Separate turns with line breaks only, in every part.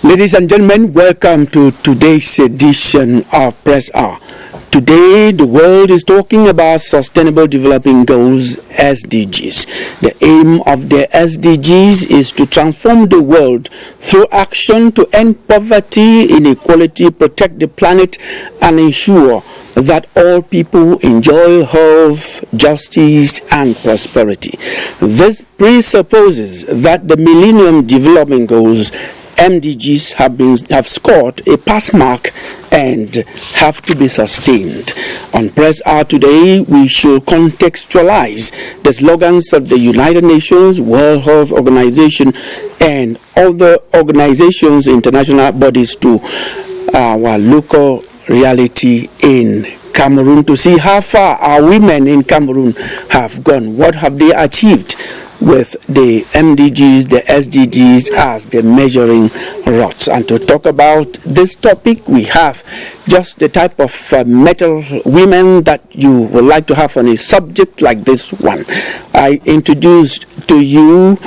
Ladies and gentlemen, welcome to today's edition of Press Hour. Today, the world is talking about Sustainable Development Goals, SDGs. The aim of the SDGs is to transform the world through action to end poverty, inequality, protect the planet, and ensure that all people enjoy health, justice, and prosperity. This presupposes that the Millennium Development Goals MDGs have scored a pass mark and have to be sustained. On Press Hour today, we should contextualize the slogans of the United Nations, World Health Organization, and other organizations, international bodies to our local reality in Cameroon to see how far our women in Cameroon have gone. What have they achieved with the MDGs, the SDGs as the measuring rods? And to talk about this topic, we have just the type of metal women that you would like to have on a subject like this one. I introduced to you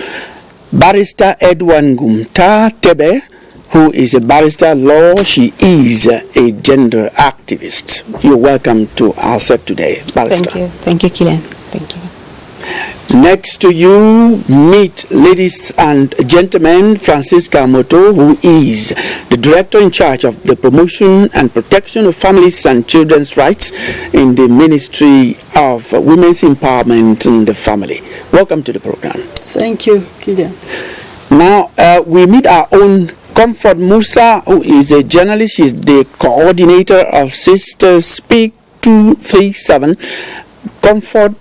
Barrister Edwan Gumta Tebe, who is a barrister at law. She is a gender activist. You're welcome to our set today, Barrister.
Thank you, Killian. Thank you.
Next to you, meet, ladies and gentlemen, Francisca Moto, who is the director in charge of the promotion and protection of families and children's rights in the Ministry of Women's Empowerment and the Family. Welcome to the program.
Thank you, Killian.
Now, we meet our own Comfort Musa, who is a journalist. She's the coordinator of Sisters Speak 237. Comfort,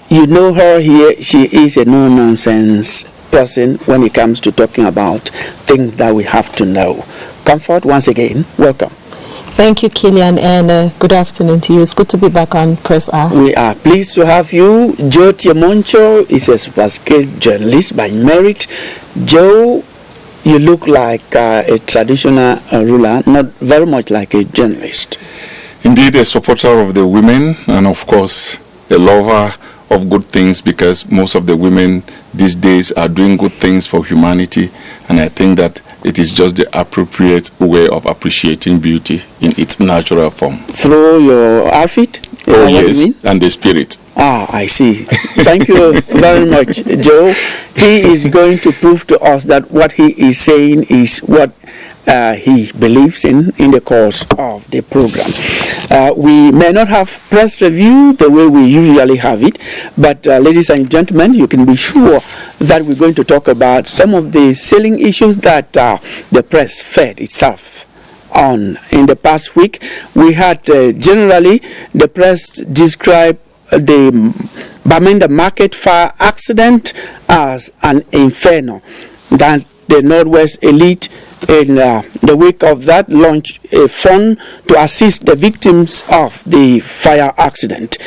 you know her here. She is a no-nonsense person when it comes to talking about things that we have to know. Comfort, once again, welcome.
Thank you, Killian, and good afternoon to you. It's good to be back on Press Hour.
We are pleased to have you. Joe Tiemoncho is a super skilled journalist by merit. Joe, you look like a traditional ruler, not very much like a journalist.
Indeed, a supporter of the women, and of course, a lover of good things, because most of the women these days are doing good things for humanity, and I think that it is just the appropriate way of appreciating beauty in its natural form.
Through your outfit?
Oh, yes, and the spirit.
Ah, I see. Thank you very much, Joe. He is going to prove to us that what he is saying is what he believes in the course of the program. We may not have press review the way we usually have it, but ladies and gentlemen, you can be sure that we're going to talk about some of the salient issues that the press fed itself on. In the past week, we had generally the press describe the Bamenda Market fire accident as an inferno. That the Northwest elite in the wake of that launched a fund to assist the victims of the fire accident.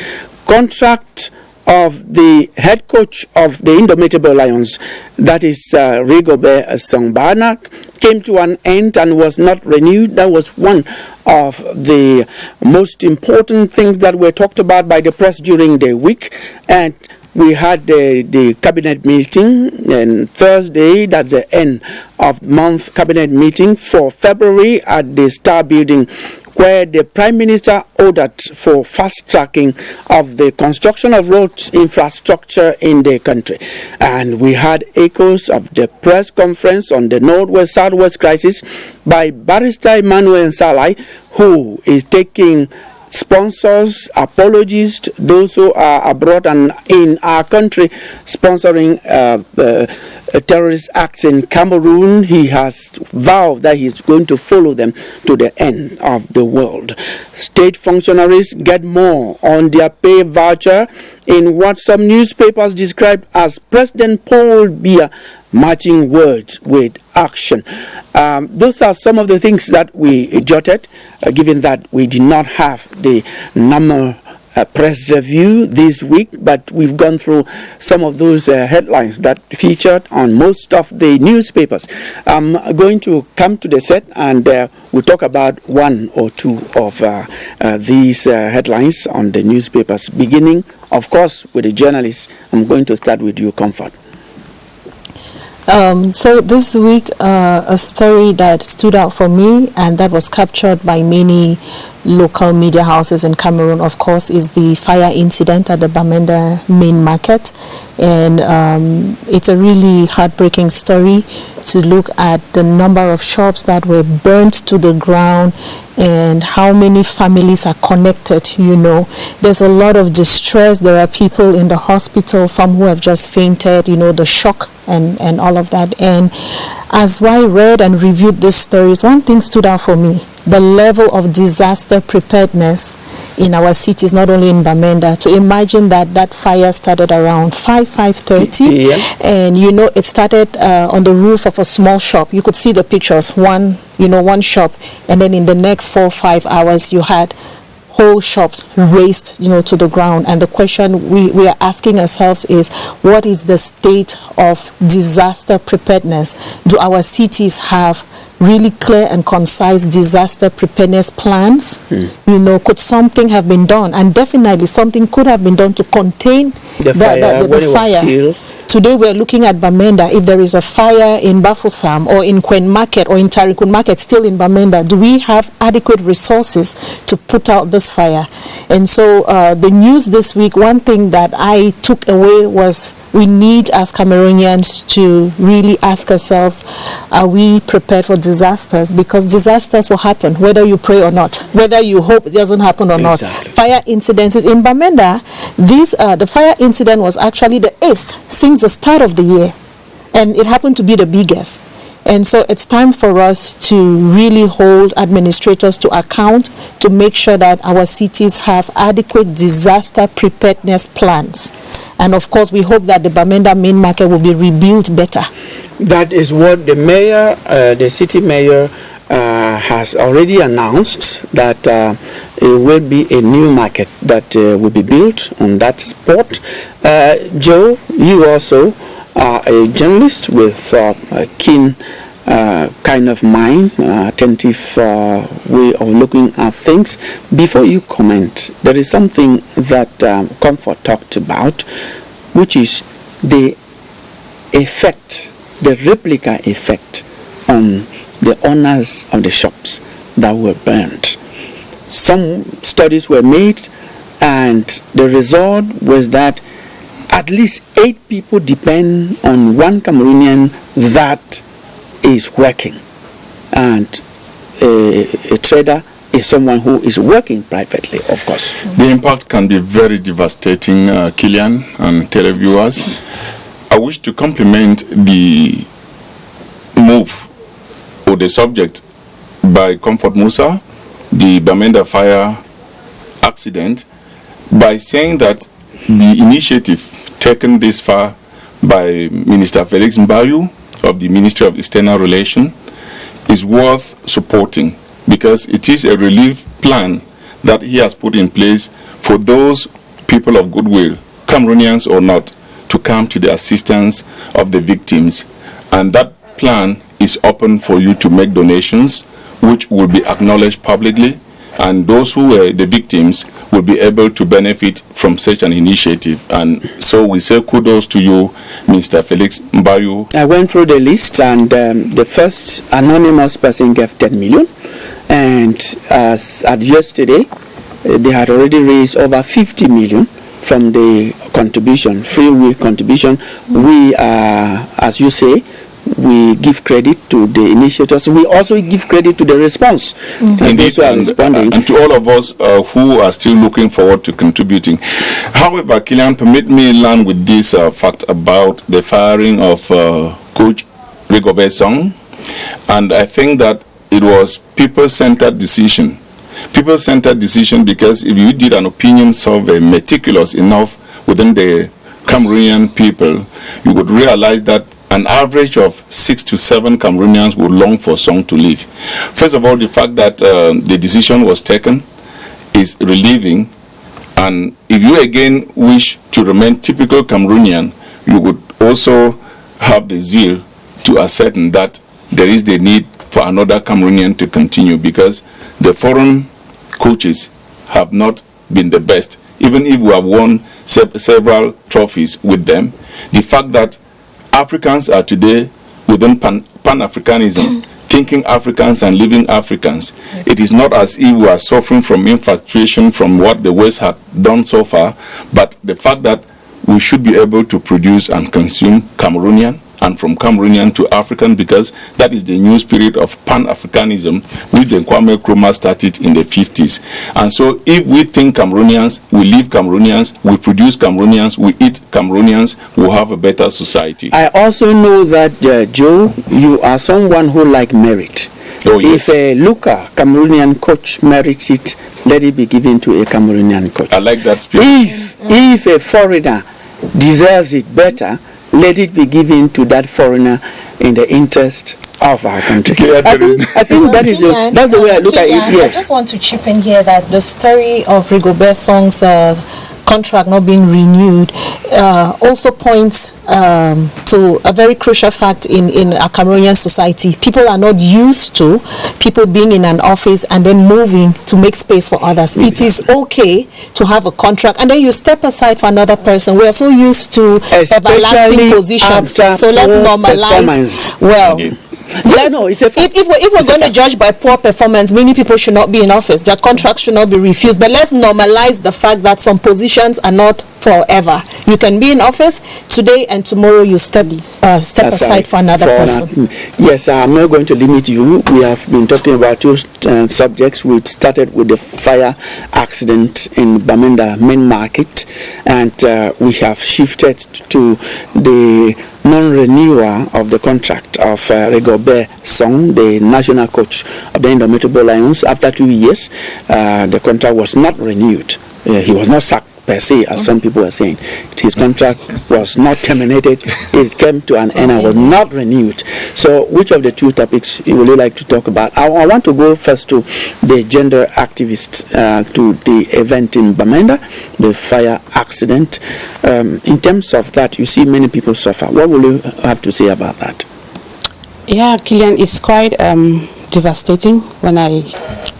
Contract of the head coach of the Indomitable Lions, that is Rigobert Song-Bana, came to an end and was not renewed. That was one of the most important things that were talked about by the press during the week. And we had the cabinet meeting on Thursday. That's the end of the month cabinet meeting for February at the Star Building, where the Prime Minister ordered for fast-tracking of the construction of roads infrastructure in the country. And we had echoes of the press conference on the Northwest-Southwest crisis by Barrister Emmanuel Salai, who is taking sponsors, apologists, those who are abroad and in our country sponsoring terrorist acts in Cameroon. He has vowed that he's going to follow them to the end of the world. State functionaries get more on their pay voucher in what some newspapers described as President Paul Biya matching words with action. Those are some of the things that we jotted, given that we did not have the normal press review this week, but we've gone through some of those headlines that featured on most of the newspapers. I'm going to come to the set and we'll talk about one or two of these headlines on the newspapers, beginning, of course, with the journalists. I'm going to start with you, Comfort.
So this week, a story that stood out for me and that was captured by many local media houses in Cameroon, of course, is the fire incident at the Bamenda main market. And it's a really heartbreaking story to look at the number of shops that were burnt to the ground and how many families are connected. There's a lot of distress. There are people in the hospital, some who have just fainted, the shock and all of that. And as I read and reviewed these stories, one thing stood out for me: the level of disaster preparedness in our cities, not only in Bamenda. To imagine that fire started around 5:30, and it started on the roof of a small shop. You could see the pictures, one shop, and then in the next 4 or 5 hours you had whole shops razed to the ground. And the question we are asking ourselves is, what is the state of disaster preparedness? Do our cities have really clear and concise disaster preparedness plans? Could something have been done? And definitely something could have been done to contain the fire. Today we're looking at Bamenda. If there is a fire in Bafoussam or in Kwen Market or in Tarikun Market, still in Bamenda, do we have adequate resources to put out this fire? And so the news this week, one thing that I took away was we need, as Cameroonians, to really ask ourselves, are we prepared for disasters? Because disasters will happen, whether you pray or not, whether you hope it doesn't happen or not. Fire incidences in Bamenda, the fire incident was actually the 8th since the start of the year, and it happened to be the biggest. And so it's time for us to really hold administrators to account to make sure that our cities have adequate disaster preparedness plans. And of course, we hope that the Bamenda main market will be rebuilt better.
That is what the mayor, the city mayor, has already announced, that it will be a new market that will be built on that spot. Joe, you also are a journalist with a keen kind of mind, attentive way of looking at things. Before you comment, there is something that Comfort talked about, which is the effect, the replica effect on the owners of the shops that were burned. Some studies were made, and the result was that at least 8 people depend on one Cameroonian that is working, and a trader is someone who is working privately, of course.
The impact can be very devastating, Killian and televiewers. I wish to compliment the move or the subject by Comfort Musa, the Bamenda fire accident, by saying that the initiative taken this far by Minister Felix Mbayu of the Ministry of External Relations is worth supporting, because it is a relief plan that he has put in place for those people of goodwill, Cameroonians or not, to come to the assistance of the victims. And that plan is open for you to make donations, which will be acknowledged publicly, and those who were the victims will be able to benefit from such an initiative. And so we say kudos to you, Mr. Felix Mbayu.
I went through the list, and the first anonymous person gave 10 million, and as at yesterday, they had already raised over 50 million from the contribution, free will contribution. We, as you say, we give credit to the initiators. We also give credit to the response. And those who are responding.
And to all of us who are still looking forward to contributing. However, Killian, permit me land with this fact about the firing of Coach Rigobert Song. And I think that it was people-centered decision. People-centered decision, because if you did an opinion survey meticulous enough within the Cameroonian people, you would realize that an average of 6 to 7 Cameroonians would long for Song to leave. First of all, the fact that the decision was taken is relieving, and if you again wish to remain typical Cameroonian, you would also have the zeal to ascertain that there is the need for another Cameroonian to continue, because the foreign coaches have not been the best. Even if we have won several trophies with them, the fact that Africans are today within Pan-Africanism, thinking Africans and living Africans. It is not as if we are suffering from infiltration from what the West had done so far, but the fact that we should be able to produce and consume Cameroonian, and from Cameroonian to African, because that is the new spirit of Pan-Africanism, which the Kwame Nkrumah started in the 50s. And so if we think Cameroonians, we live Cameroonians, we produce Cameroonians, we eat Cameroonians, we'll have a better society.
I also know that, Joe, you are someone who like merit.
Oh, yes.
If a Luka Cameroonian coach merits it, let it be given to a Cameroonian coach.
I like that spirit.
If a foreigner deserves it better, let it be given to that foreigner in the interest of our country. I think that's the way I look at it.
I
Yes.
just want to chip in here that the story of Rigobert Song's contract not being renewed also points to a very crucial fact in a Cameroonian society. People are not used to people being in an office and then moving to make space for others. It is okay to have a contract and then you step aside for another person. We are so used to everlasting positions. So let's normalize. Well, yes, no, if we're going to judge by poor performance, many people should not be in office. Their contracts should not be refused. But let's normalize the fact that some positions are not forever. You can be in office today and tomorrow you step aside for another person.
Yes, I'm not going to limit you. We have been talking about two subjects. We started with the fire accident in Bamenda main market, and we have shifted to the non-renewal of the contract of Rigobert Song, the national coach of the Indomitable Lions. After 2 years, the contract was not renewed. He was not sacked per se, as some people are saying. His contract was not terminated. It came to an end and was not renewed. So which of the two topics would you like to talk about? I want to go first to the gender activist, to the event in Bamenda, the fire accident. In terms of that, you see many people suffer. What will you have to say about that?
Yeah, Killian, it's quite devastating. When I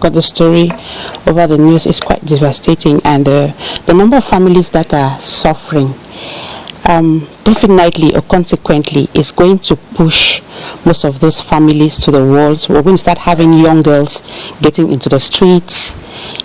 got the story over the news, it's quite devastating, and the number of families that are suffering definitely or consequently is going to push most of those families to the walls. We're going to start having young girls getting into the streets.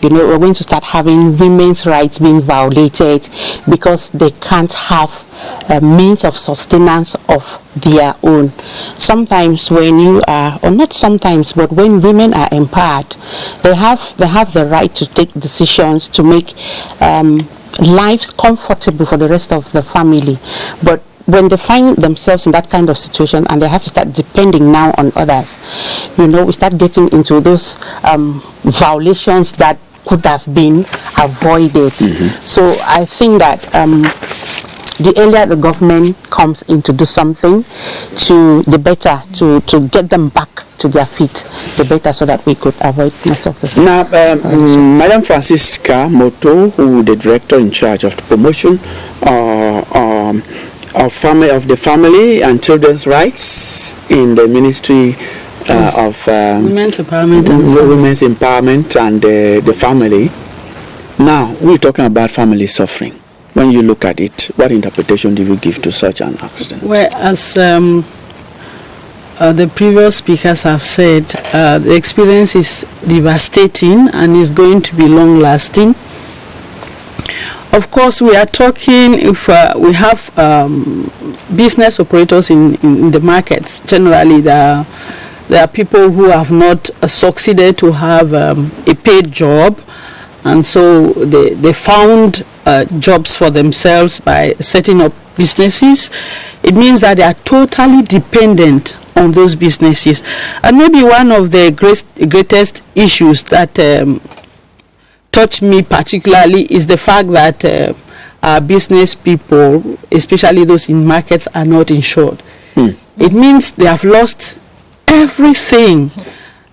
You know, we're going to start having women's rights being violated because they can't have a means of sustenance of their own. Sometimes when you are, or not sometimes, but when women are empowered, they have the right to take decisions to make lives comfortable for the rest of the family. But when they find themselves in that kind of situation and they have to start depending now on others, you know, we start getting into those violations that could have been avoided. So I think that the earlier the government comes in to do something, the better to get them back to their feet, the better, so that we could avoid most of this.
Now, Madam Francisca Moto, who is the director in charge of the promotion of the family and children's rights in the Ministry of Women's Empowerment and the family. Now, we're talking about family suffering. When you look at it, what interpretation do you give to such an accident?
Well, as the previous speakers have said, the experience is devastating and is going to be long-lasting. Of course, we are talking if we have business operators in the markets. Generally, there are people who have not succeeded to have a paid job, and so they found jobs for themselves by setting up businesses. It means that they are totally dependent on those businesses. And maybe one of the greatest issues that touched me particularly is the fact that our business people, especially those in markets, are not insured. It means they have lost everything,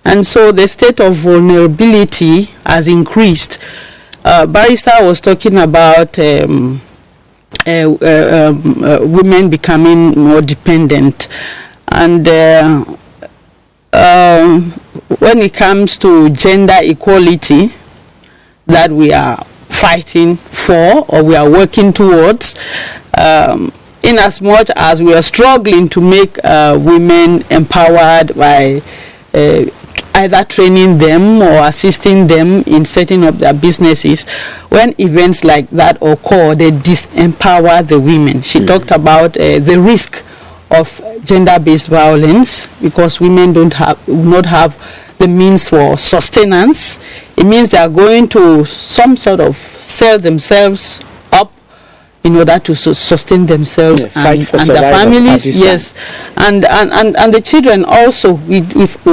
and so the state of vulnerability has increased. Barrister was talking about women becoming more dependent, and when it comes to gender equality that we are fighting for or we are working towards, in as much as we are struggling to make women empowered by either training them or assisting them in setting up their businesses, when events like that occur, they disempower the women. She talked about the risk of gender-based violence because women do not have the means for sustenance. It means they are going to some sort of sell themselves up in order to sustain themselves and their families. Yes, and the children also. We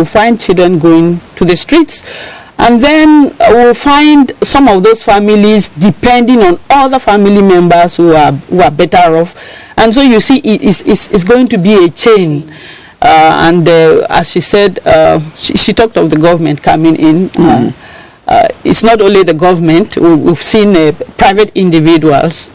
find children going to the streets, and then we'll find some of those families depending on other family members who are better off, and so you see it's going to be a chain. And as she said, she talked of the government coming in. It's not only the government. We've seen private individuals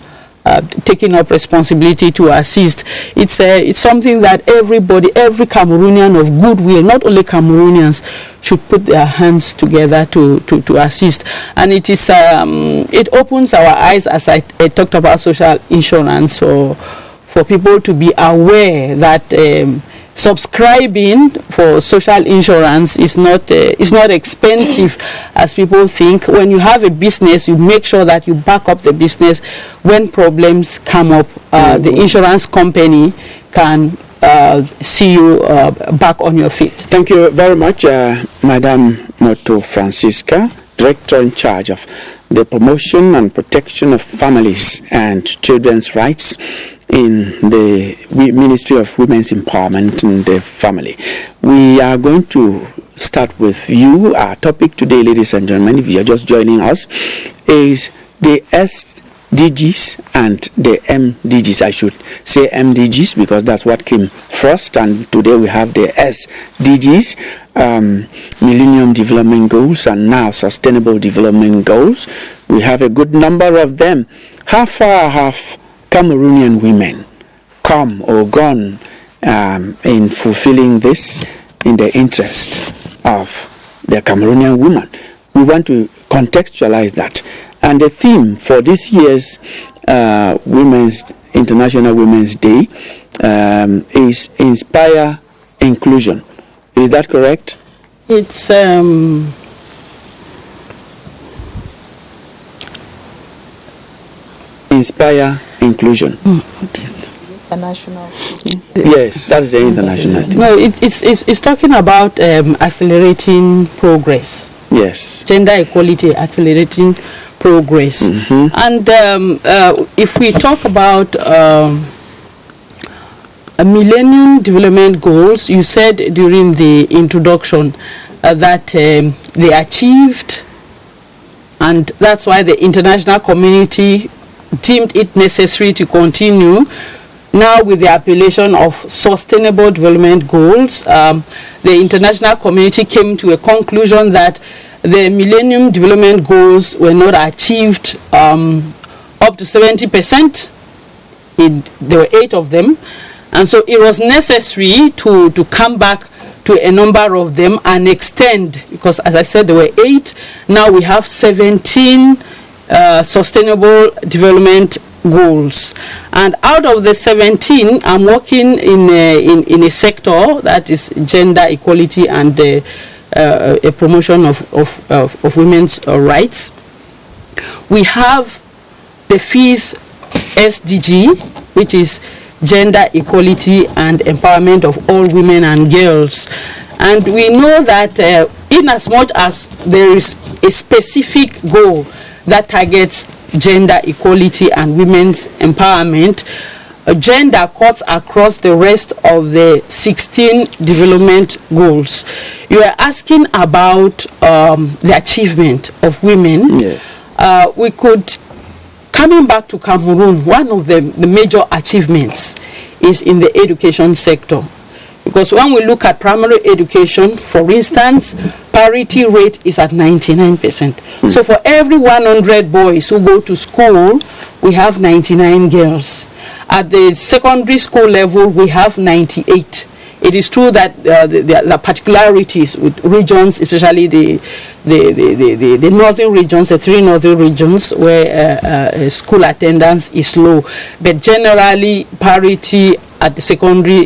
taking up responsibility to assist. It's something that every Cameroonian of goodwill, not only Cameroonians, should put their hands together to assist. And it is it opens our eyes, as I talked about social insurance, for people to be aware that subscribing for social insurance is not expensive as people think. When you have a business, you make sure that you back up the business. When problems come up, the insurance company can see you back on your feet.
Thank you very much, Madam Moto Francisca, Director in charge of the promotion and protection of families and children's rights in the Ministry of Women's Empowerment and the Family. We are going to start with you. Our topic today, ladies and gentlemen, if you are just joining us, is the SDGs and the MDGs. I should say MDGs because that's what came first, and today we have the SDGs, Millennium Development Goals, and now Sustainable Development Goals. We have a good number of them. How far have Cameroonian women come or gone in fulfilling this in the interest of the Cameroonian woman? We want to contextualize that. And the theme for this year's International Women's Day is Inspire Inclusion. Is that correct?
It's
Inspire Inclusion.
International.
Yes, that's the international thing.
No, it's talking about accelerating progress.
Yes.
Gender equality, accelerating progress. And if we talk about Millennium Development Goals, you said during the introduction that they achieved, and that's why the international community deemed it necessary to continue now with the appellation of Sustainable Development Goals. The international community came to a conclusion that the Millennium Development Goals were not achieved up to 70%. There were 8 of them, and so it was necessary to come back to a number of them and extend, because as I said, there were 8. Now we have 17 Sustainable Development Goals, and out of the 17, I'm working in a sector that is gender equality and a promotion of women's rights. We have the 5th SDG, which is gender equality and empowerment of all women and girls. And we know that in as much as there is a specific goal that targets gender equality and women's empowerment, gender cuts across the rest of the 16 development goals. You are asking about the achievement of women.
Yes.
We could, coming back to Cameroon, one of the major achievements is in the education sector. Because when we look at primary education, for instance, parity rate is at 99%. So for every 100 boys who go to school, we have 99 girls. At the secondary school level, we have 98. It it is true that the particularities with regions, especially the northern regions, the 3 northern regions, where school attendance is low, but generally parity at the secondary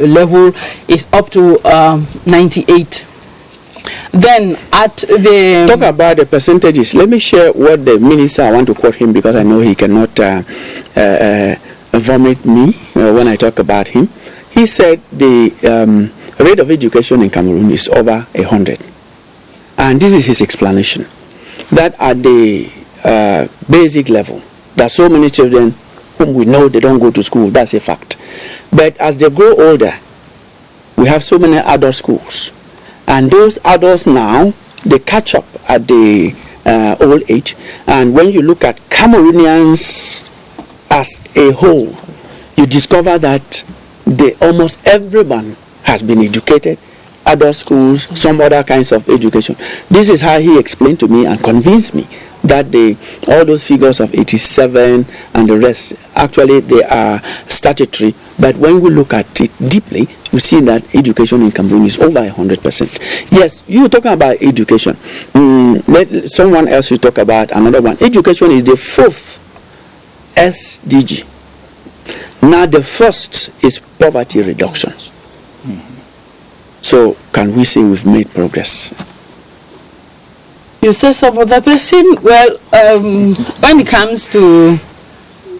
level is up to 98. Then at the...
Talk about the percentages. Let me share what the minister, I want to quote him because I know he cannot vomit me when I talk about him. He said the rate of education in Cameroon is over 100. And this is his explanation. That at the basic level, there are so many children whom we know they don't go to school. That's a fact. But as they grow older, we have so many adult schools. And those adults now, they catch up at the old age. And when you look at Cameroonians as a whole, you discover that almost everyone has been educated, adult schools, some other kinds of education. This is how he explained to me and convinced me that all those figures of 87 and the rest, actually they are statutory, but when we look at it deeply, we see that education in Cameroon is over 100%. Yes, you talking about education. Let someone else will talk about another one. Education is the 4th SDG. Now the first is poverty reduction. So can we say we've made progress?
You say some other person. Well, when it comes to,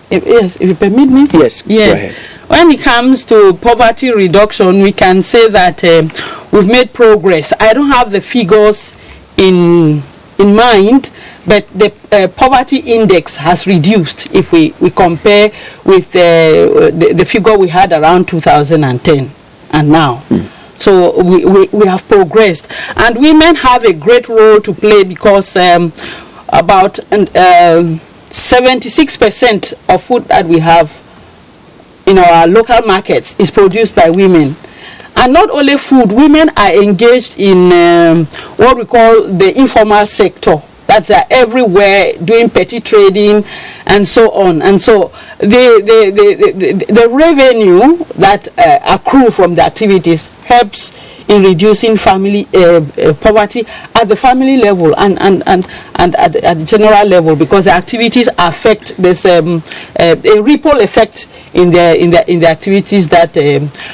if you permit me.
Yes. Go ahead.
When it comes to poverty reduction, we can say that we've made progress. I don't have the figures in mind, but the poverty index has reduced if we compare with the figure we had around 2010 and now. So we have progressed, and women have a great role to play because about 76% of food that we have in our local markets is produced by women. And not only food, women are engaged in what we call the informal sector. That's everywhere, doing petty trading and so on. And so the revenue that accrue from the activities helps in reducing family poverty at the family level and at the general level, because the activities affect this a ripple effect in the activities that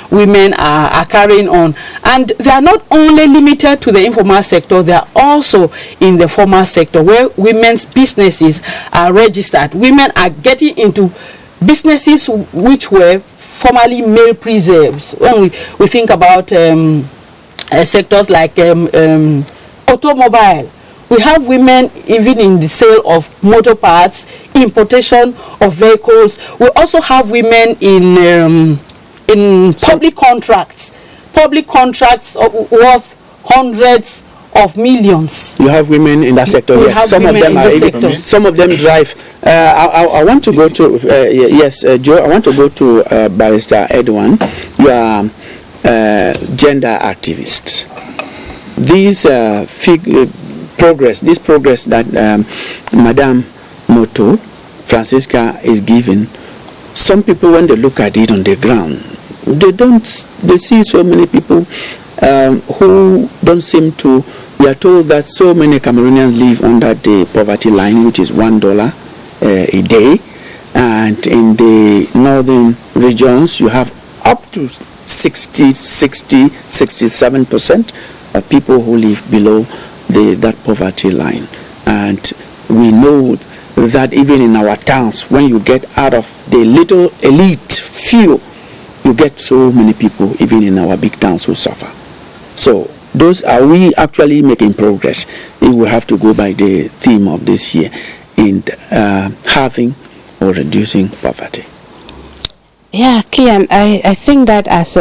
women are carrying on, and they are not only limited to the informal sector, they are also in the formal sector where women's businesses are registered. Women are getting into businesses which were formerly male preserves. When we think about sectors like automobile, we have women even in the sale of motor parts, importation of vehicles. We also have women in public contracts worth hundreds of millions.
You have women in that sector. Yes, some of them are able, some of them drive. I want to go to yes, Joe. I want to go to Barrister Edwin. You are gender activist. This progress that Madame Moto Francisca is giving, some people when they look at it on the ground, they see so many people who don't seem to. We are told that so many Cameroonians live under the poverty line, which is $1 a day, and in the northern regions you have up to 67% of people who live below that poverty line. And we know that even in our towns, when you get out of the little elite few, you get so many people even in our big towns who suffer. So are we actually making progress? We will have to go by the theme of this year in halving or reducing poverty.
Yeah, Kian, I think that as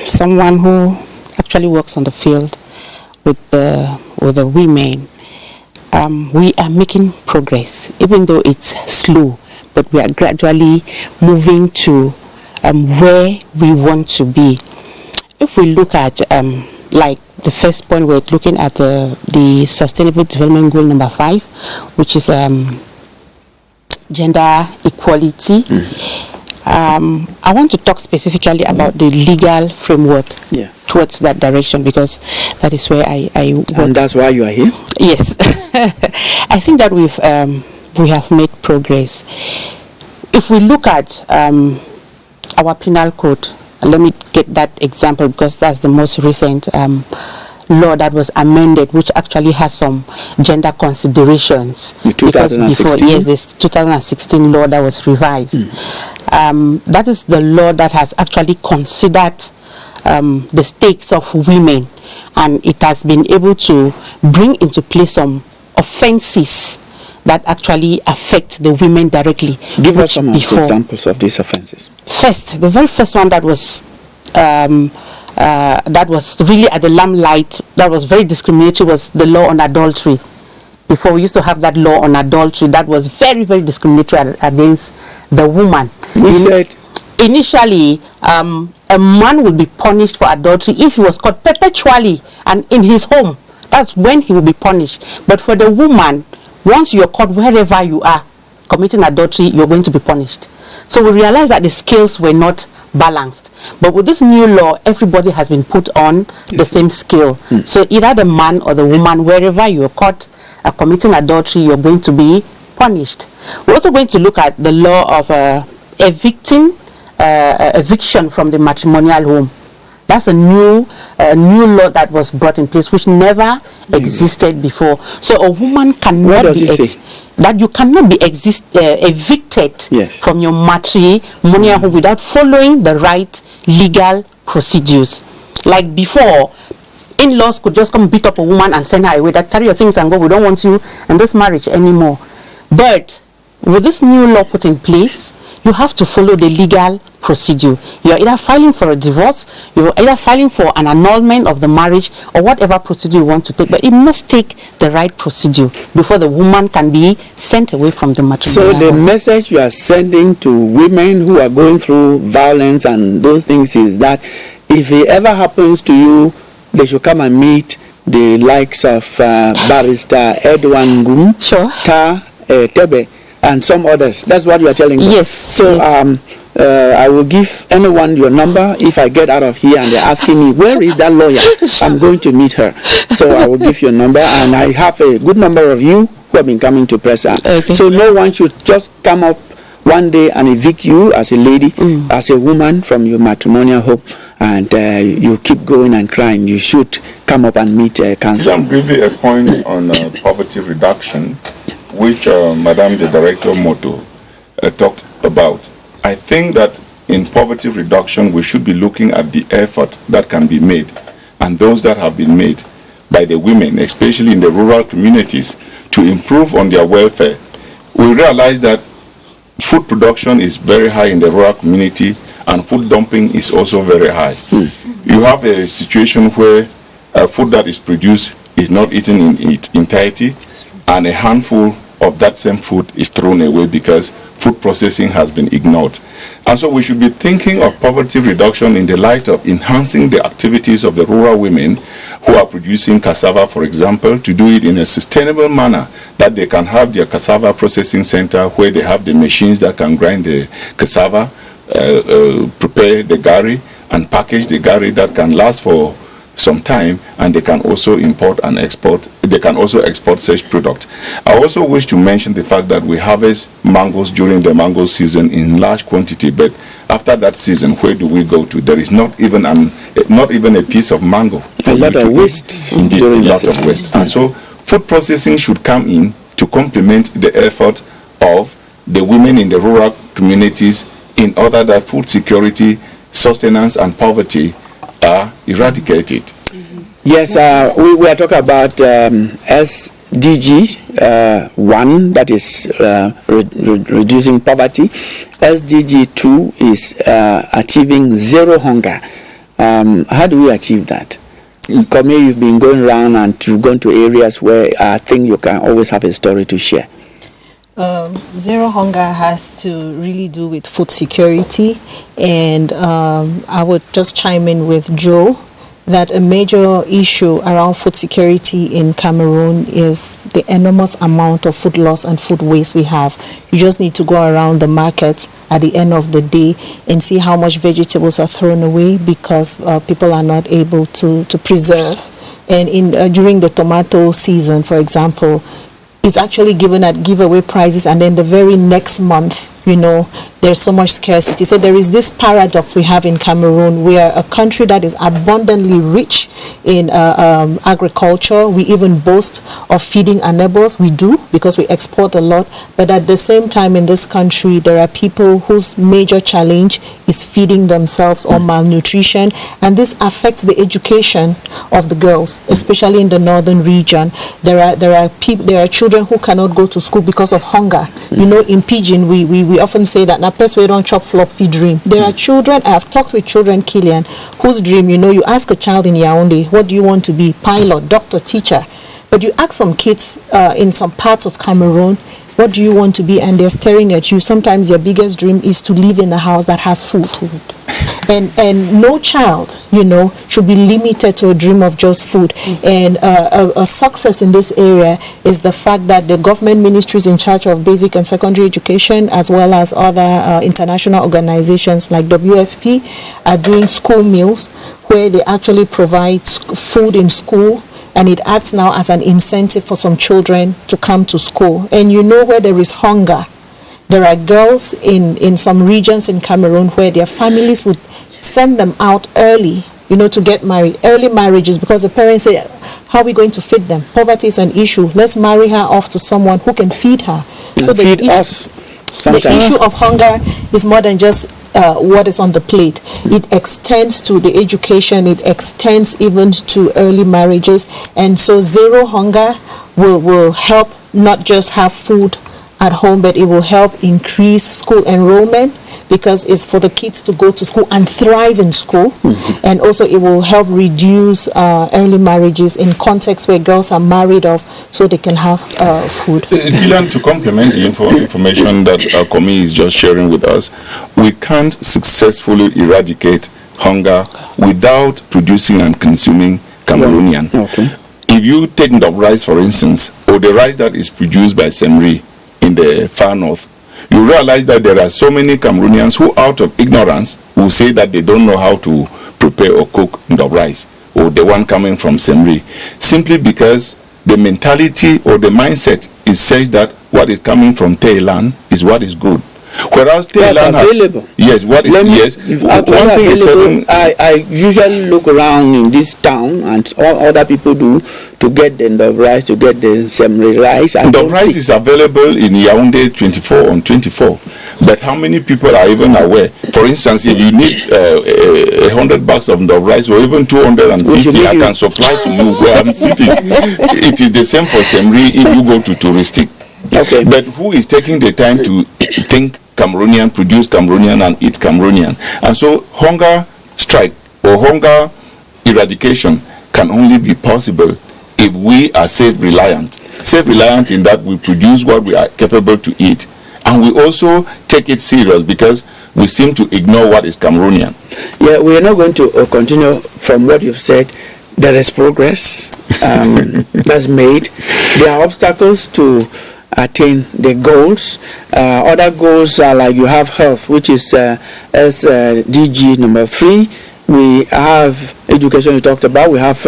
someone who actually works on the field with the women, we are making progress, even though it's slow, but we are gradually moving to where we want to be. If we look at like the first point, we're looking at the Sustainable Development Goal number 5, which is gender equality. I want to talk specifically about the legal framework
Yeah.
towards that direction, because that is where I work.
And that's why you are here?
Yes, I think that we have made progress. If we look at our penal code, let me get that example because that's the most recent law that was amended, which actually has some gender considerations.
In 2016?
Because before, yes, this 2016 law that was revised. That is the law that has actually considered the stakes of women, and it has been able to bring into play some offenses that actually affect the women directly.
Give us some examples of these offenses.
First, the very first one that was really at the limelight, that was very discriminatory, was the law on adultery. Before, we used to have that law on adultery that was very, very discriminatory against the woman.
We said
initially, a man would be punished for adultery if he was caught perpetually and in his home. That's when he will be punished. But for the woman, once you're caught wherever you are committing adultery, you're going to be punished. So we realized that the scales were not balanced. But with this new law, everybody has been put on the same scale. So either the man or the woman, wherever you're caught committing adultery, you're going to be punished. We're also going to look at the law of eviction from the matrimonial home. That's a new law that was brought in place, which never existed before. So a woman cannot be that you cannot be evicted from your matrimonial home without following the right legal procedures. Like before, in-laws could just come beat up a woman and send her away. That carry your things and go. We don't want you in this marriage anymore. But with this new law put in place, you have to follow the legal procedure. You're either filing for a divorce, you're either filing for an annulment of the marriage, or whatever procedure you want to take. But it must take the right procedure before the woman can be sent away from the matrimonial
So the
home.
message you are sending to women who are going through violence and those things is that if it ever happens to you, they should come and meet the likes of Barrister Edwin Ngum, Tebe, and some others. That's what you are telling us.
Yes.
So I will give anyone your number if I get out of here and they're asking me, where is that lawyer? I'm going to meet her. So I will give your number, and I have a good number of you who have been coming to Presa.
Okay.
So no one should just come up one day and evict you as a lady, as a woman from your matrimonial home, and you keep going and crying. You should come up and meet counsel.
Briefly, a point on poverty reduction, which Madam the Director Moto talked about. I think that in poverty reduction, we should be looking at the effort that can be made and those that have been made by the women, especially in the rural communities, to improve on their welfare. We realize that food production is very high in the rural community and food dumping is also very high. You have a situation where food that is produced is not eaten in its entirety, and a handful of that same food is thrown away because food processing has been ignored. And so we should be thinking of poverty reduction in the light of enhancing the activities of the rural women who are producing cassava, for example, to do it in a sustainable manner, that they can have their cassava processing center where they have the machines that can grind the cassava, prepare the gari, and package the gari that can last for some time, and they can also import and export. They can also export such product. I also wish to mention the fact that we harvest mangoes during the mango season in large quantity, but after that season, where do we go to? There is not even a piece of mango.
A lot of waste.
Indeed, a lot of waste. And so food processing should come in to complement the effort of the women in the rural communities in order that food security, sustenance, and poverty are eradicated.
Yes, we are talking about SDG 1, that is reducing poverty. SDG 2 is achieving zero hunger. How do we achieve that? Kome, you've been going around and you've gone to areas where I think you can always have a story to share.
Zero hunger has to really do with food security, and I would just chime in with Joe that a major issue around food security in Cameroon is the enormous amount of food loss and food waste we have. You just need to go around the market at the end of the day and see how much vegetables are thrown away because people are not able to preserve. And during the tomato season, for example, it's actually given at giveaway prices, and then the very next month, there's so much scarcity. So there is this paradox we have in Cameroon. We are a country that is abundantly rich in agriculture. We even boast of feeding our neighbors. We do, because we export a lot. But at the same time, in this country, there are people whose major challenge is feeding themselves or malnutrition. And this affects the education of the girls, especially in the northern region. There are children who cannot go to school because of hunger. In Pidgin, we often say that na person we don't chop flop feed dream. There are children, I have talked with children, Killian, whose dream, you ask a child in Yaoundé, what do you want to be? Pilot, doctor, teacher. But you ask some kids in some parts of Cameroon, what do you want to be? And they're staring at you. Sometimes their biggest dream is to live in a house that has food. And no child, should be limited to a dream of just food. And a success in this area is the fact that the government ministries in charge of basic and secondary education, as well as other international organizations like WFP, are doing school meals where they actually provide food in school. And it acts now as an incentive for some children to come to school. And where there is hunger, there are girls in some regions in Cameroon where their families would send them out early, to get married. Early marriages, because the parents say, how are we going to feed them? Poverty is an issue. Let's marry her off to someone who can feed her. So the issue of hunger is more than just what is on the plate. It extends to the education. It extends even to early marriages. And so zero hunger will help not just have food at home, but it will help increase school enrollment, because it's for the kids to go to school and thrive in school. And also it will help reduce early marriages in contexts where girls are married off so they can have food.
Dylan, to complement the information that Komi is just sharing with us, we can't successfully eradicate hunger without producing and consuming Cameroonian. Okay. If you take the rice, for instance, or the rice that is produced by Semri in the far north, you realize that there are so many Cameroonians who, out of ignorance, will say that they don't know how to prepare or cook the rice, or the one coming from Semri, simply because the mentality or the mindset is such that what is coming from Thailand is what is good. Whereas Thailand
available.
Yes, what is yes. One thing is certain.
I usually look around in this town, and all other people do, to get the rice, to get the Semri rice.
The rice is available in Yaoundé 24 on 24. But how many people are even aware? For instance, if you need 100 bags of the rice, or even 250, I can supply to you where I'm sitting. It is the same for Semri if you go to touristic. Okay. But who is taking the time to think Cameroonian, produce Cameroonian, and eat Cameroonian? And so hunger strike or hunger eradication can only be possible if we are self-reliant. Self-reliant in that we produce what we are capable to eat. And we also take it serious, because we seem to ignore what is Cameroonian.
Yeah, we are not going to continue from what you've said. There is progress that's made. There are obstacles to attain the goals. Other goals are like you have health, which is SDG number 3. We have education, you talked about. We have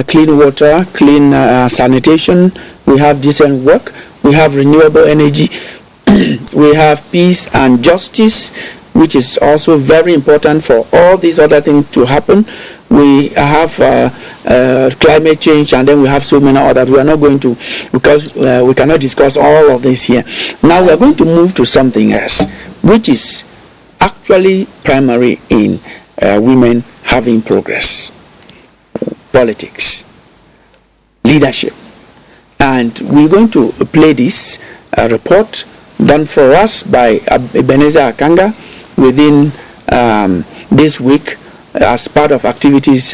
clean water, clean sanitation. We have decent work. We have renewable energy. We have peace and justice, which is also very important for all these other things to happen. We have climate change, and then we have so many others. We are not going to, because we cannot discuss all of this here. Now we are going to move to something else, which is actually primary in women having progress: politics, leadership. And we're going to play this report done for us by Ebenezer Akanga within this week, as part of activities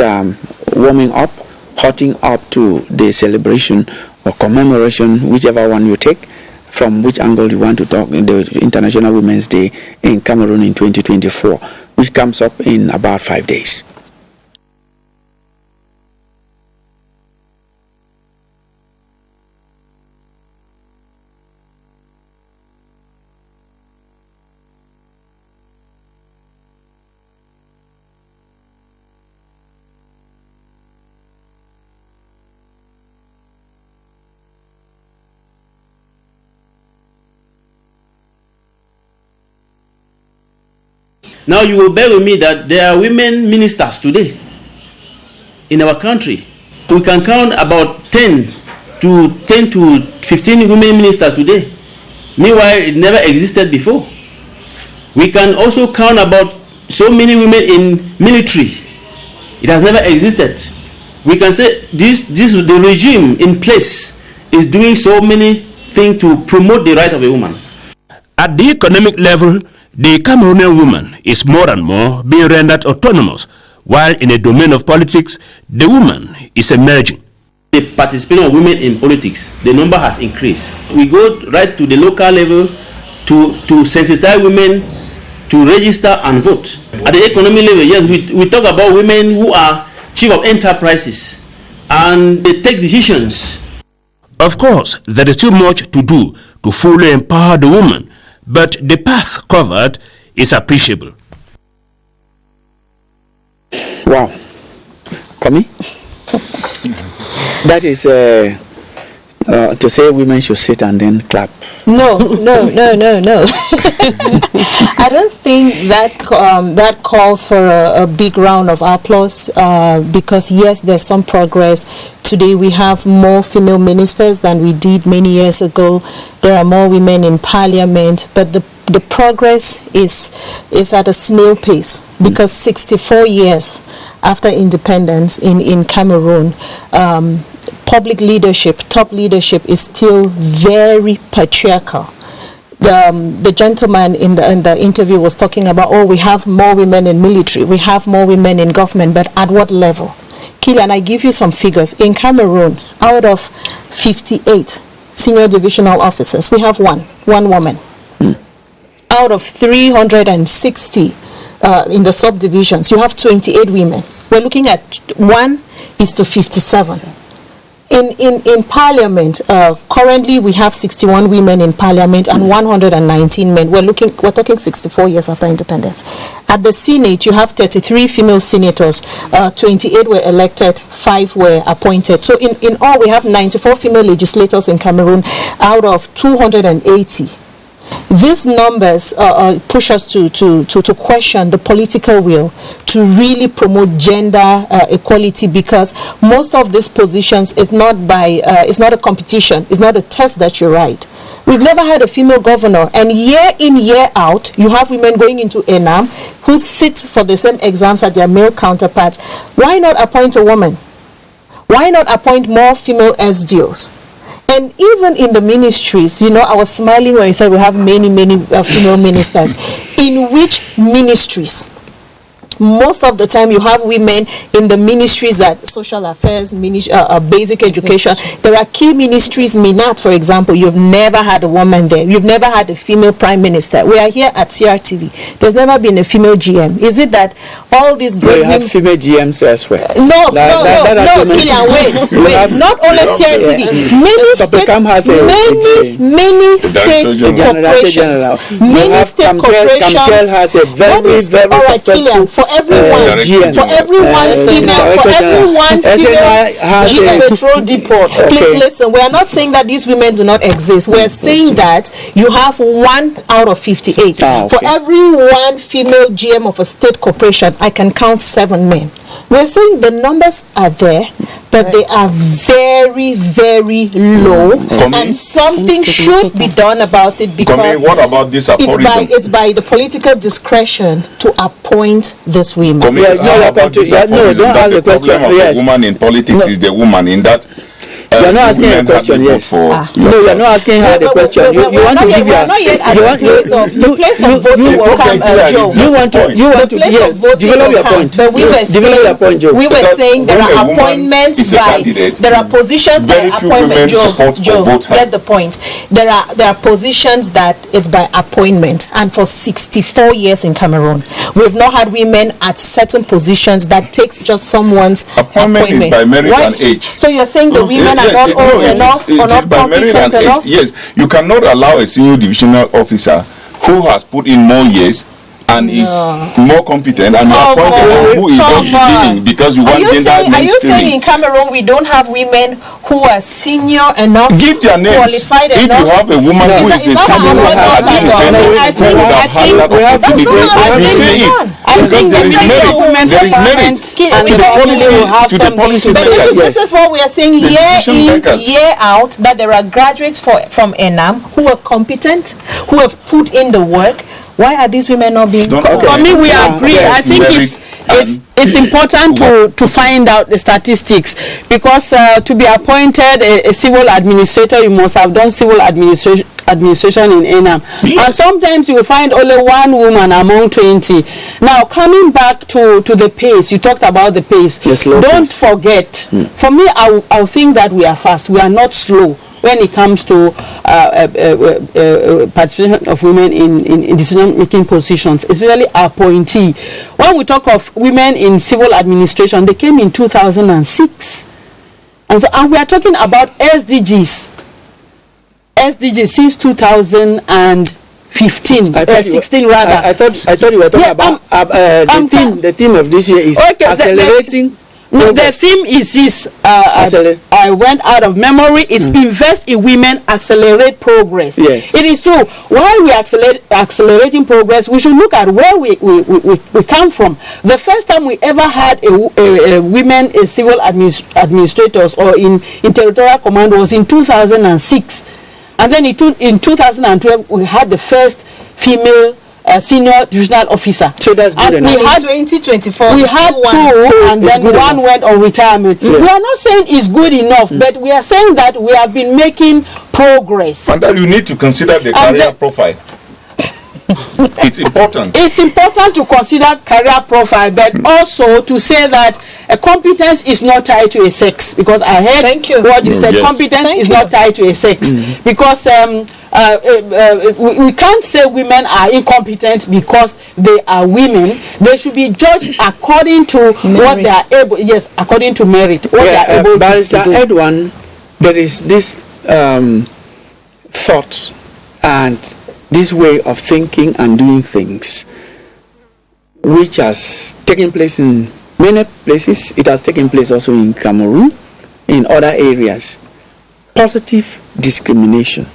warming up, hotting up to the celebration or commemoration, whichever one you take, from which angle you want to talk, in the International Women's Day in Cameroon in 2024, which comes up in about 5 days.
Now you will bear with me that there are women ministers today in our country. We can count about 10 to 15 women ministers today. Meanwhile, it never existed before. We can also count about so many women in military. It has never existed. We can say the regime in place is doing so many things to promote the right of a woman.
At the economic level, the Cameroonian woman is more and more being rendered autonomous, while in the domain of politics, the woman is emerging.
The participation of women in politics, the number has increased. We go right to the local level to sensitize women to register and vote. At the economic level, yes, we talk about women who are chief of enterprises and they take decisions.
Of course, there is still much to do to fully empower the woman, but the path covered is appreciable.
Wow. Kami? That is to say women should sit and then clap.
No. I don't think that calls for a big round of applause because yes, there's some progress. Today we have more female ministers than we did many years ago. There are more women in parliament, but the progress is at a snail pace because 64 years after independence in Cameroon, public leadership, top leadership is still very patriarchal. The gentleman in the interview was talking about, we have more women in military, we have more women in government, but at what level? Kilian, I give you some figures. In Cameroon, out of 58 senior divisional officers, we have one woman. Out of 360 in the subdivisions, you have 28 women. We're looking at 1:57. In parliament, currently we have 61 women in parliament and 119 men. We're talking 64 years after independence. At the Senate, you have 33 female senators, 28 were elected, 5 were appointed. So in all, we have 94 female legislators in Cameroon out of 280. These numbers push us to question the political will to really promote gender equality, because most of these positions is not it's not a competition, it's not a test that you write. We've never had a female governor, and year in, year out, you have women going into ENAM who sit for the same exams as their male counterparts. Why not appoint a woman? Why not appoint more female SDOs? And even in the ministries, I was smiling when you said we have many female ministers. In which ministries? Most of the time you have women in the ministries that social affairs, basic education. There are key ministries, Minat, for example. You've never had a woman there. You've never had a female prime minister. We are here at CRTV. There's never been a female GM. Is it that all these great
women... have female GMs elsewhere?
No, Kilian, wait. Not only CRTV. Many state corporations. Many state corporations.
Camtel has a very successful...
For everyone female petrol depot. Please listen, we are not saying that these women do not exist. We are saying that you have 1 out of 58. For every 1 female GM of a state corporation, I can count 7 men. We're saying the numbers are there, but they are very, very low, and something should be done about it, because
what about this
it's by the political discretion to appoint this women.
Don't ask the question. The woman in politics is the woman in that.
You're not asking her a question, yes. No, you're not asking her the question. You want to give your...
The place of voting will come, Joe.
You want to develop your point.
But we were saying there are appointments by... There are positions by appointment, Joe. Get the point. There are positions that it's by appointment. And for 64 years in Cameroon, we've not had women at certain positions that takes just someone's appointment.
Is by merit and age.
So you're saying the women are not old enough or not competent enough?
Yes, you cannot allow a senior divisional officer who has put in more years and is more competent, and you appoint a man who is just beginning because you want gender
Are you saying
mainstreaming.
in Cameroon we don't have women who are senior enough,
Give their names.
qualified
If
enough?
you have a woman who is a senior administrator, who would have had that opportunity, you say it. Because there is merit. There is merit to the policy
But
makers.
this is what we are saying
The
year
decision
in,
makers.
year out, that there are graduates from ENAM who are competent, who have put in the work. Why are these women not being
Don't
called?
forget.
For me, we agree. I think
Merit
it's important to find out the statistics, because to be appointed a civil administrator, you must have done civil administration in ENAM. And sometimes you will find only one woman among 20. Now, coming back to the pace, you talked about the pace.
Yes, slow
Don't
pace.
forget, for me, I'll think that we are fast. We are not slow when it comes to participation of women in decision-making positions, especially appointee. When we talk of women in civil administration, they came in 2006. And we are talking about SDGs since 2015, 16 rather.
I thought you were talking
Yeah,
about the theme of this year is
Okay,
accelerating.
No, the
progress.
theme is
Accelerate.
I went out of memory. It's invest in women, accelerate progress.
Yes.
It is true. While we accelerating progress, we should look at where we come from. The first time we ever had a women civil administrators or in territorial command was in 2006, and then in 2012 we had the first female senior divisional officer.
So that's good
And
enough.
we had
2024.
we had two, and
it's
then
good
one
enough.
went on retirement. We are not saying it's good enough, but we are saying that we have been making progress.
And that you need to consider the
And
career
the-
profile. It's important.
It's important to consider career profile, but also to say that a competence is not tied to a sex, because I heard
Thank you.
what you said.
Yes.
Competence
Thank
is
you.
not tied to a sex, because we can't say women are incompetent because they are women. They should be judged according to what they are able. Yes, according to merit, what they are able
Barrister
to do.
Edwin, there is this thought and this way of thinking and doing things, which has taken place in many places. It has taken place also in Cameroon, in other areas. Positive discrimination.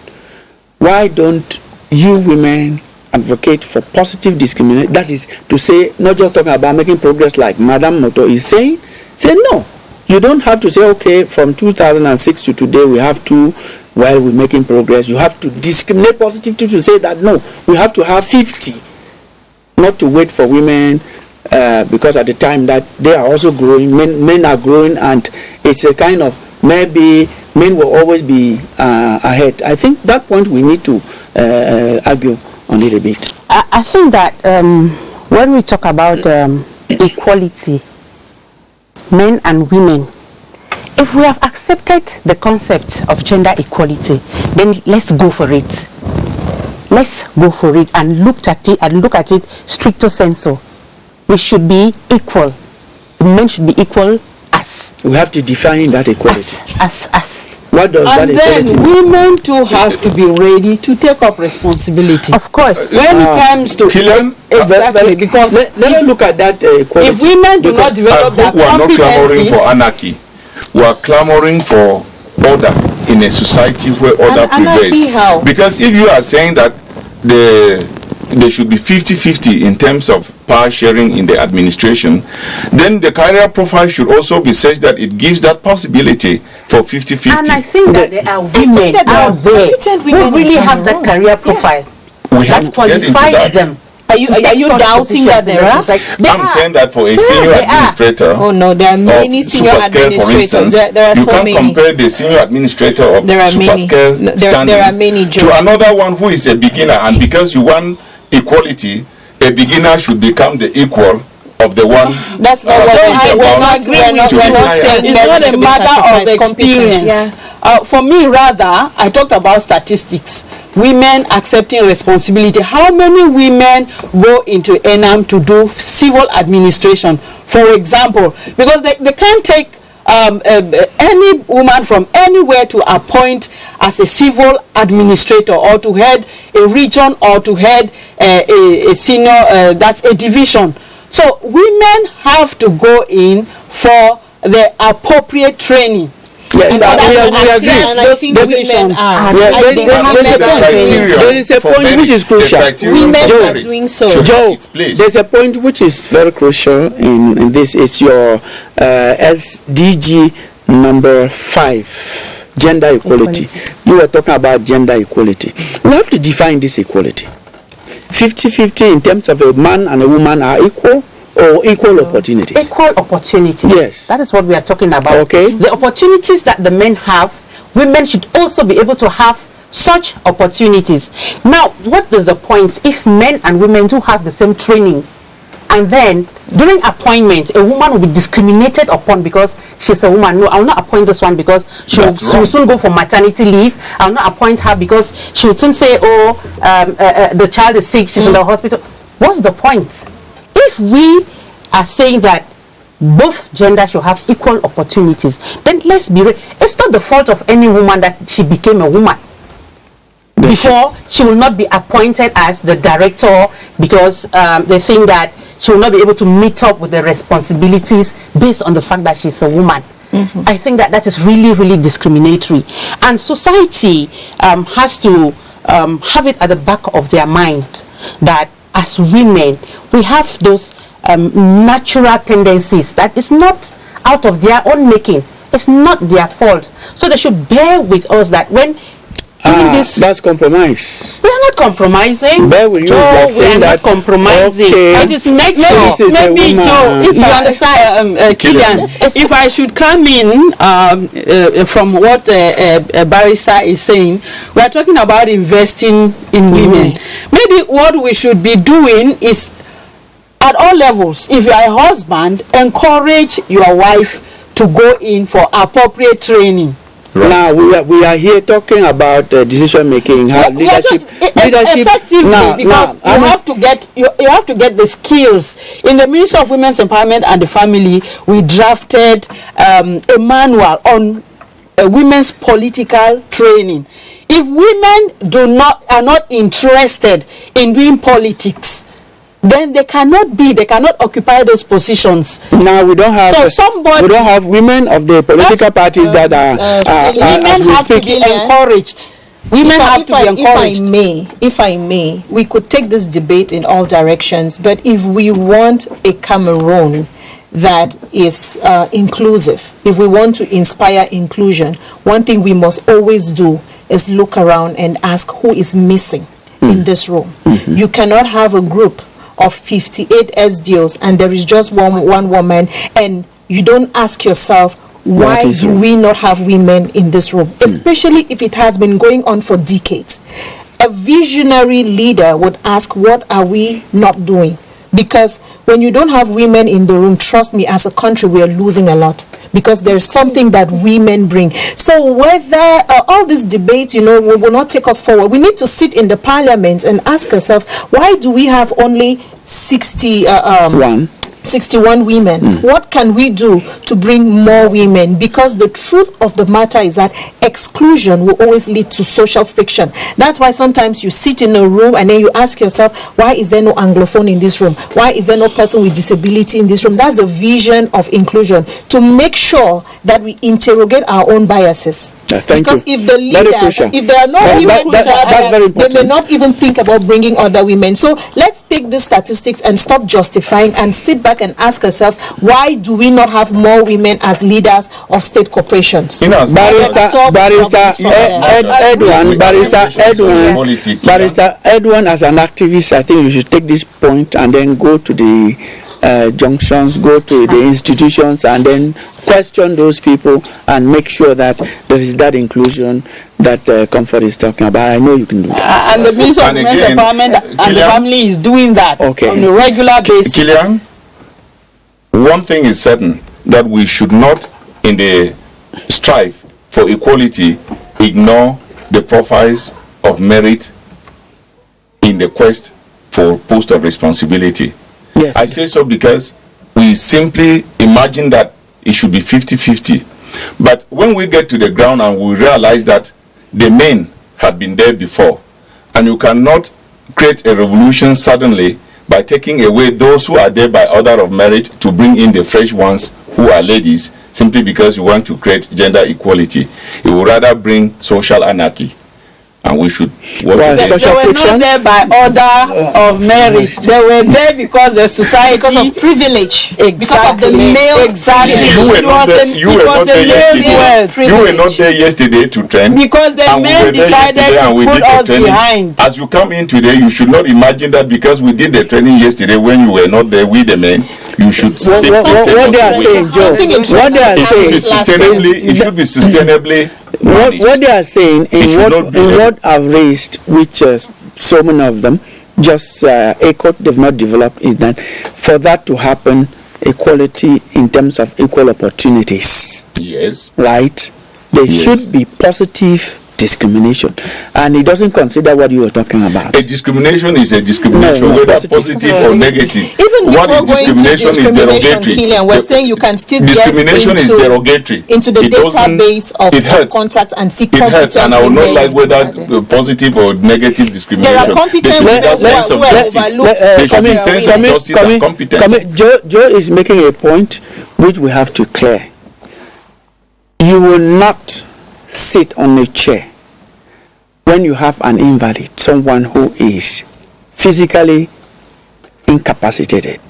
Why don't you women advocate for positive discrimination? That is to say, not just talking about making progress like Madam Moto is saying. Say no. You don't have to say, okay, from 2006 to today we have to, well, we're making progress. You have to discriminate positively to say that no, we have to have 50. Not to wait for women, because at the time that they are also growing, men are growing, and it's a kind of maybe men will always be ahead. I think that point we need to argue on it a bit.
I think that when we talk about equality, men and women, if we have accepted the concept of gender equality, then let's go for it. Let's go for it and look at it stricto sensu. We should be equal. Men should be equal as.
We have to define that equality.
As.
What does
And
that
then
equality mean?
women too have to be ready to take up responsibility.
Of course.
When it comes to
Killian,
exactly, because
Let us look at that equality.
if women do not develop their
we are not clamoring for
competencies,
anarchy. We are clamoring for order in a society where order
anarchy
prevails.
how?
Because if you are saying that there should be 50-50 in terms of power sharing in the administration, then the career profile should also be such that it gives that possibility for 50-50.
And I think that there are women
that there are
out there
competent women
who really
in
have that
Cameroon.
career profile
we have
that
to get into
qualifies
that.
them.
Are you doubting that there are?
I'm saying that for a senior
they are.
administrator
Oh no, there are many
of
senior
Superscale, for
administrators.
instance,
There are
you
so
can't
many.
compare the senior administrator of
There are many.
Superscale
No,
standing
there are many, Joe.
to another one who is a beginner, and because you want equality, a beginner should become the equal of the one.
That's not what
that is
we're
about
not
to
we're not
retire.
saying
it's
that
not
we
a
should be
matter of
sacrificed competence.
experience.
Yeah.
For me, rather, I talked about statistics. Women accepting responsibility. How many women go into ENAM to do civil administration, for example? Because they can't take any woman from anywhere to appoint as a civil administrator or to head a region or to head a senior, that's a division. So women have to go in for the appropriate training.
Yes, we agree.
And I think women are.
There is a point which is crucial.
Women are doing so.
Joe, there's a point which is very crucial in this. It's your SDG number 5, gender equality. You were talking about gender equality. We have to define this equality. 50-50 in terms of a man and a woman are equal, or equal opportunities?
Equal opportunities.
Yes.
That is what we are talking about.
Okay.
The opportunities that the men have, women should also be able to have such opportunities. Now, what is the point if men and women do have the same training, and then during appointment, a woman will be discriminated upon because she's a woman? No, I will not appoint this one because she will soon go for maternity leave. I will not appoint her because she will soon say, oh, the child is sick, she's in the hospital. What's the point? If we are saying that both genders should have equal opportunities, then let's be real. It's not the fault of any woman that she became a woman. Before, she will not be appointed as the director because they think that she will not be able to meet up with the responsibilities based on the fact that she's a woman. I think that that is really, really discriminatory. And society has to have it at the back of their mind that as women, we have those natural tendencies that is not out of their own making. It's not their fault. So they should bear with us that when this,
that's compromise.
we are not compromising.
Bear with you,
Joe,
like
we are not compromising.
okay,
It is next
this is a
Maybe
woman.
Joe, if
You
I
understand?
Killian, if I should come in from what Barrister is saying, we are talking about investing in women. Maybe what we should be doing is at all levels, if you are a husband, encourage your wife to go in for appropriate training.
Right.
Now we are here talking about decision making, leadership.
Effectively,
Now,
because
I
you
mean-
have to get you have to get the skills. In the Ministry of Women's Empowerment and the Family, we drafted a manual on women's political training. If women are not interested in doing politics, then they cannot occupy those positions.
Now we don't have we don't have women of the political parties that are
women
as we
have to
speak.
be encouraged. Women have to be encouraged.
If I may, we could take this debate in all directions, but if we want a Cameroon that is inclusive, if we want to inspire inclusion, one thing we must always do is look around and ask who is missing in this room. You cannot have a group of 58 SDOs and there is just one woman, and you don't ask yourself, why do we not have women in this room, especially if it has been going on for decades? A visionary leader would ask, what are we not doing? Because when you don't have women in the room, trust me, as a country, we are losing a lot, because there's something that women bring. So whether all this debate, will not take us forward, we need to sit in the parliament and ask ourselves, why do we have only 61 women? What can we do to bring more women? Because the truth of the matter is that exclusion will always lead to social friction. That's why sometimes you sit in a room and then you ask yourself, why is there no Anglophone in this room? Why is there no person with disability in this room? That's the vision of inclusion, to make sure that we interrogate our own biases. Because if the leaders, if there are no women,
that's very important.
they may not even think about bringing other women. So let's take these statistics and stop justifying and sit back and ask ourselves, why do we not have more women as leaders of state corporations?
Barrister Edwin, as an activist, I think you should take this point and then go to the junctions, go to the institutions, and then question those people and make sure that there is that inclusion that Comfort is talking about. I know you can do that.
And the Ministry of Women's Empowerment and the Family is doing that on a regular basis.
Killian, one thing is certain, that we should not, in the strive for equality, ignore the profiles of merit in the quest for post of responsibility.
Yes.
I say so because we simply imagine that it should be 50-50. But when we get to the ground and we realize that the men had been there before, and you cannot create a revolution suddenly by taking away those who are there by order of merit to bring in the fresh ones who are ladies, simply because you want to create gender equality. It will rather bring social anarchy. And we should work
Well,
with it.
social
They were
friction.
not there by order of merit. They were there because the society,
Because of privilege. Because of the
Exactly.
male.
Exactly.
You were
It
not
was
there,
a-
you
it
were
was
not
a
there
male's
yesterday.
world.
You were not there yesterday to train.
Because the
and we
men
were there
decided
yesterday
to
and we
put
did the
us
training.
behind.
As you come in today, you should not imagine that because we did the training yesterday when you were not there with the men, you should
What,
simply
what,
take
what they are
us away.
saying, Joe,
Something interesting
what they are
It should be
saying,
last year.
sustainably, it should be sustainably managed.
what they are saying,
It should
in
not
what,
be
in
there.
what I've raised, which so many of them just echoed, they've not developed, is that for that to happen, equality in terms of equal opportunities,
Yes.
right? There
Yes.
should be positive discrimination, and it doesn't consider what you were talking about.
A discrimination is a discrimination,
No,
whether
positive.
positive or negative.
Even
What
before
is
going to
discrimination is
discrimination,
derogatory.
Killian, we're
The-
saying you can still get
Discrimination is
into
derogatory.
the
It doesn't-
database of
it hurts.
contact and see
It hurts,
competent
and I will not
women.
like whether positive or negative discrimination.
There are competent
There should be
women
that
who are-
sense of
who are
justice.
overlooked.
There should be
Come
sense
in,
of justice and competence.
Joe is making a point which we have to clear. You will not sit on a chair when you have an invalid, someone who is physically incapacitated,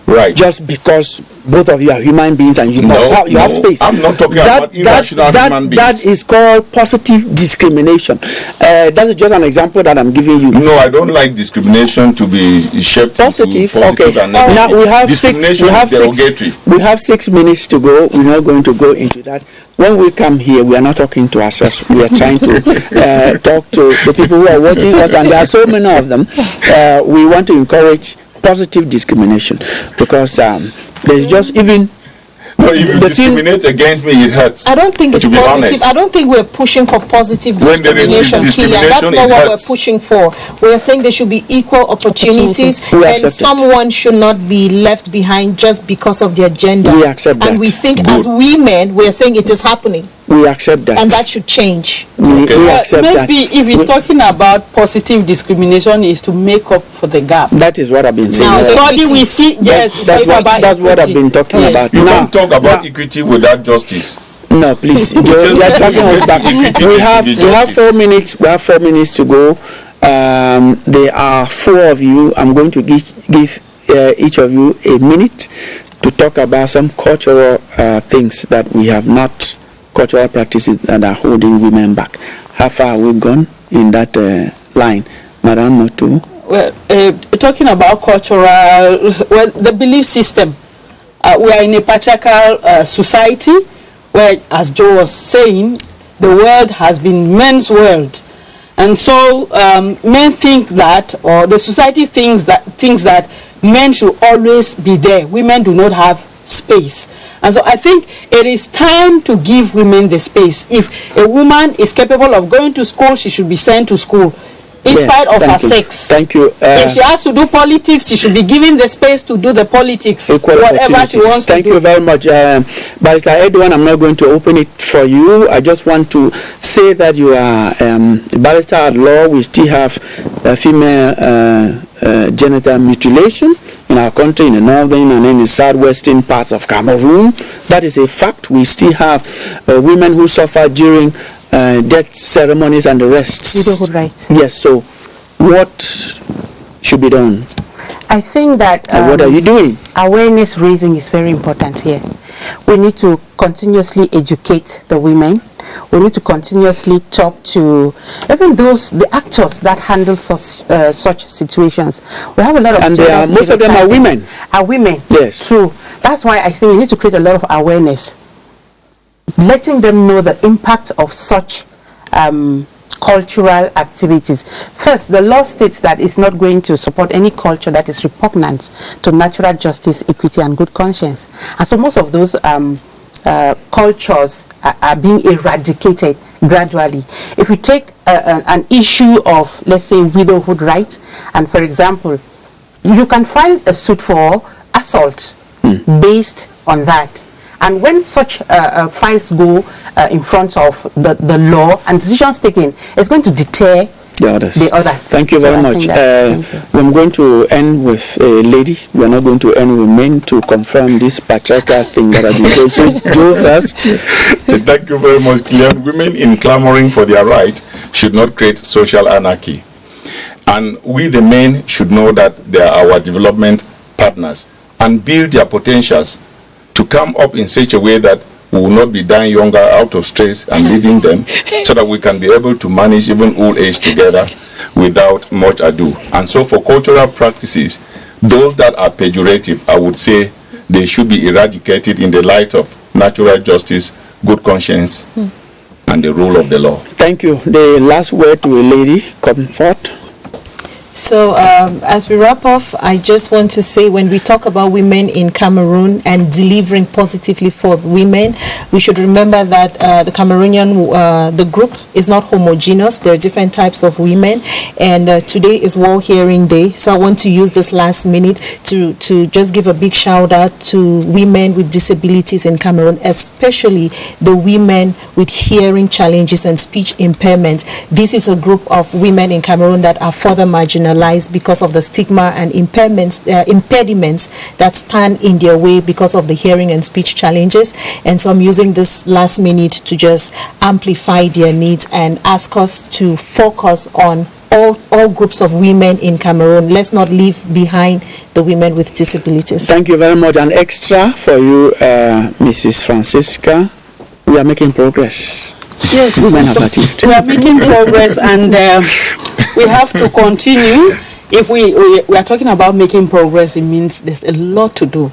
Right.
just because both of you are human beings and you must have, you have
no,
space.
I'm not talking about irrational human beings.
That is called positive discrimination. That is just an example that I'm giving you.
No, I don't like discrimination to be shaped
Positive,
into positive
okay.
and negative.
Now we have
Discrimination is derogatory.
we have 6 minutes to go. We're not going to go into that. When we come here, we are not talking to ourselves. We are trying to talk to the people who are watching us, and there are so many of them. We want to encourage positive discrimination because there's just even
No, if you
the thing-
discriminate against me, it hurts.
I don't think it's
To be
positive.
honest.
I don't think we're pushing for positive
When there is
discrimination, Killian. That's
discrimination,
not
it
what
hurts.
we're pushing for. We're saying there should be equal opportunities,
We
and
accept it.
someone should not be left behind just because of their gender.
We accept that.
And we think
Good.
as women, we're saying it is happening,
we accept that.
and that should change.
we
But
accept that.
maybe if he's
We-
talking about positive discrimination is to make up for the gap.
that is what I've been saying.
Now,
Yes.
Study
equity.
we see, yes, it's
that's
talking
what
about
that's what I've
equity.
been talking
Yes.
about.
You
Now-
don't talk about
now-
equity without justice.
No, please. Joe, you are tracking us back.
Equity
We
is
have
the
4 minutes. We have 4 minutes to go. There are 4 of you. I'm going to give each of you a minute to talk about some cultural things that we have not, cultural practices that are holding women back. How far have we gone in that line, Madam Motu?
Well, talking about cultural, well, the belief system. We are in a patriarchal society where, as Joe was saying, the world has been men's world. And so men think that, or the society thinks that men should always be there. Women do not have space. And so I think it is time to give women the space. If a woman is capable of going to school, she should be sent to school, in
Yes,
spite of her
thank you.
sex.
Thank you.
If she has to do politics, she should be given the space to do the politics,
Equal
whatever she
opportunities.
wants
Thank
to do.
you very much. Barrister Edwin, I'm not going to open it for you. I just want to say that you are a barrister at law. We still have female genital mutilation in our country, in the northern and in the southwestern parts of Cameroon. That is a fact. We still have women who suffer during death ceremonies and the rest.
Widowhood rights.
Yes, so what should be done?
I think that
And what are you doing?
awareness raising is very important here. We need to continuously educate the women. We need to continuously talk to even the actors that handle such situations. We have a lot of
And they are-
gender
most of them are
stereotyping.
women.
Are women.
Yes.
True. That's why I say we need to create a lot of awareness, letting them know the impact of such cultural activities. First, the law states that it's not going to support any culture that is repugnant to natural justice, equity, and good conscience. And so most of those cultures are being eradicated gradually. If we take an issue of, let's say, widowhood rights, and for example, you can file a suit for assault based on that. And when such files go in front of the law and decisions taken, it's going to deter
the others. Thank you
So
very
I
much.
think thank you.
I'm going to end with a lady. We're not going to end with men to confirm this patriarchal thing that I've been told. So, Joe first.
Thank you very much, Cleon. Women in clamoring for their rights should not create social anarchy. And we, the men, should know that they are our development partners and build their potentials to come up in such a way that we will not be dying younger out of stress and leaving them, so that we can be able to manage even old age together without much ado. And so for cultural practices, those that are pejorative, I would say they should be eradicated in the light of natural justice, good conscience, and the rule of the law.
Thank you. The last word to a lady, Comfort.
So as we wrap up, I just want to say, when we talk about women in Cameroon and delivering positively for women, we should remember that the Cameroonian, the group is not homogeneous. There are different types of women, and today is World Hearing Day. So I want to use this last minute to just give a big shout out to women with disabilities in Cameroon, especially the women with hearing challenges and speech impairments. This is a group of women in Cameroon that are further marginalized because of the stigma and impediments that stand in their way because of the hearing and speech challenges. And so I'm using this last minute to just amplify their needs and ask us to focus on all groups of women in Cameroon. Let's not leave behind the women with disabilities.
Thank you very much. An extra for you, Mrs. Francisca. We are making progress.
Yes,
Women have achieved.
we are making progress, and we have to continue. If we are talking about making progress, it means there's a lot to do.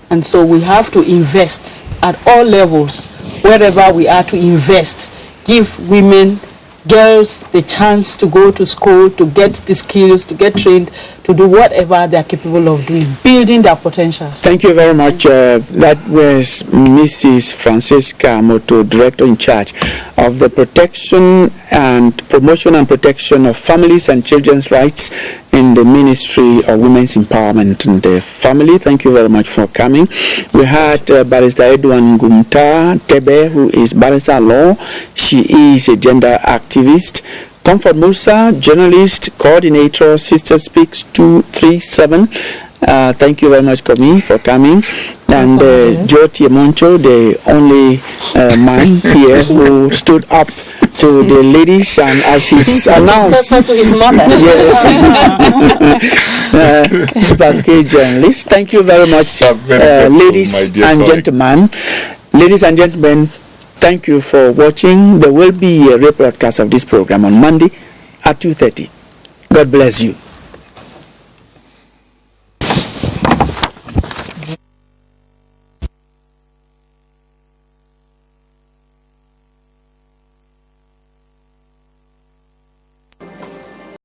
And so we have to invest at all levels, wherever we are, to invest, give women, girls the chance to go to school, to get the skills, to get trained, to do whatever they are capable of doing, building their potentials.
Thank you very much. That was Mrs. Francisca Moto, Director in charge of the protection and promotion and protection of families and children's rights in the Ministry of Women's Empowerment and the Family. Thank you very much for coming. We had Barrister Edwin Gumta Tebe, who is barrister law. She is a gender activist. Comfort Musa, journalist, coordinator, Sister Speaks 237. Thank you very much, Komi, for coming. And Joti Moncho, the only man here who stood up to the ladies, and as he's announced,
to his mother.
Yes. Superscale journalist. Thank you very much, ladies and gentlemen. Ladies and gentlemen, thank you for watching. There will be a rebroadcast of this program on Monday at 2:30. God bless you.